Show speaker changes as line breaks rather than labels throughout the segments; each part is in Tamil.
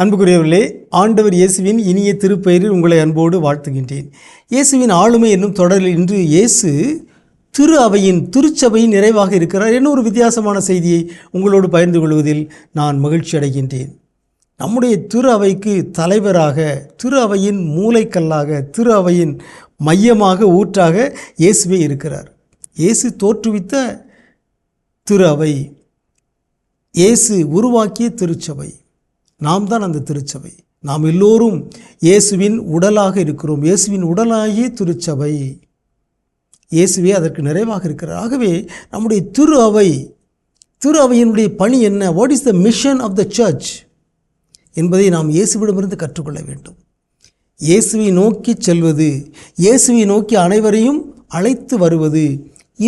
அன்புக்குரியவர்களே, ஆண்டவர் இயேசுவின் இனிய திருப்பெயரில் உங்களை அன்போடு வாழ்த்துகின்றேன். இயேசுவின் ஆளுமை என்னும் தொடரில் இன்று இயேசு திரு அவையின் திருச்சபையின் நிறைவாக இருக்கிறார் என்ன ஒரு வித்தியாசமான செய்தியை உங்களோடு பகிர்ந்து கொள்வதில் நான் மகிழ்ச்சி அடைகின்றேன். நம்முடைய திரு அவைக்கு தலைவராக, திரு அவையின் மூலைக்கல்லாக, திரு அவையின் மையமாக, ஊற்றாக இயேசுவே இருக்கிறார். இயேசு தோற்றுவித்த திரு அவை, இயேசு உருவாக்கிய திருச்சபை, நாம் தான் அந்த திருச்சபை. நாம் எல்லோரும் இயேசுவின் உடலாக இருக்கிறோம். இயேசுவின் உடலாகிய திருச்சபை, இயேசுவே அதற்கு நிறைவாக இருக்கிறார். ஆகவே நம்முடைய திரு அவையினுடைய பணி என்ன? What is the mission of the church என்பதை நாம் இயேசுவிடமிருந்து கற்றுக்கொள்ள வேண்டும். இயேசுவை நோக்கி செல்வது, இயேசுவை நோக்கி அனைவரையும் அழைத்து வருவது,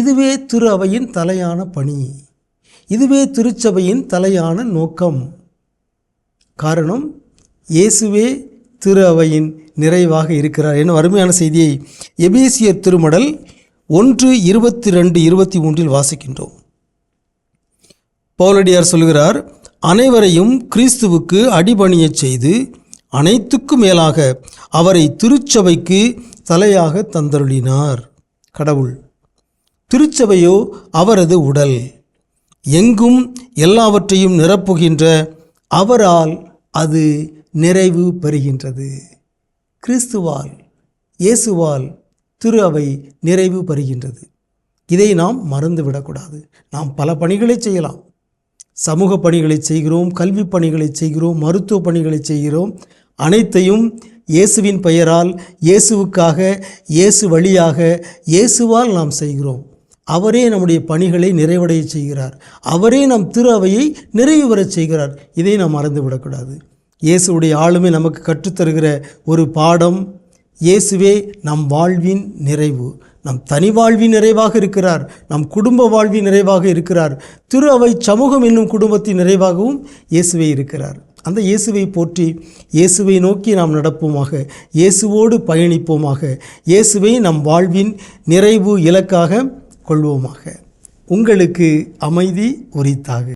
இதுவே திரு அவையின் தலையான பணி, இதுவே திருச்சபையின் தலையான நோக்கம். காரணம், இயேசுவே திரு அவையின் நிறைவாக இருக்கிறார் என்னும் அருமையான செய்தியை எபேசியர் திருமடல் 1:22-23 வாசிக்கின்றோம். பவுலடியார் சொல்கிறார், அனைவரையும் கிறிஸ்துவுக்கு அடிபணியச் செய்து அனைத்துக்கும் மேலாக அவரை திருச்சபைக்கு தலையாக தந்தருளினார். கடவுள், திருச்சபையோ அவரது உடல், எங்கும் எல்லாவற்றையும் நிரப்புகின்ற அவரால் அது நிறைவு பெறுகின்றது. கிறிஸ்துவால், இயேசுவால் திரு அவை நிறைவு பெறுகின்றது. இதை நாம் மறந்துவிடக்கூடாது. நாம் பல பணிகளை செய்யலாம். சமூக பணிகளை செய்கிறோம், கல்வி பணிகளை செய்கிறோம், மருத்துவ பணிகளை செய்கிறோம். அனைத்தையும் இயேசுவின் பெயரால், இயேசுவுக்காக, இயேசு வழியாக, இயேசுவால் நாம் செய்கிறோம். அவரே நம்முடைய பணிகளை நிறைவடைய செய்கிறார். அவரே நம் திரு அவையை நிறைவு பெறச் செய்கிறார். இதை நாம் மறந்துவிடக்கூடாது. இயேசுடைய ஆளுமை நமக்கு கற்றுத்தருகிற ஒரு பாடம், இயேசுவே நம் வாழ்வின் நிறைவு. நம் தனி வாழ்வின் நிறைவாக இருக்கிறார், நம் குடும்ப வாழ்வின் நிறைவாக இருக்கிறார். திரு அவை சமூகம் என்னும் குடும்பத்தின் நிறைவாகவும் இயேசுவே இருக்கிறார். அந்த இயேசுவை போற்றி, இயேசுவை நோக்கி நாம் நடப்போமாக, இயேசுவோடு பயணிப்போமாக, இயேசுவை நம் வாழ்வின் நிறைவு இலக்காக கொள்வோமாக. உங்களுக்கு அமைதி உரித்தாக.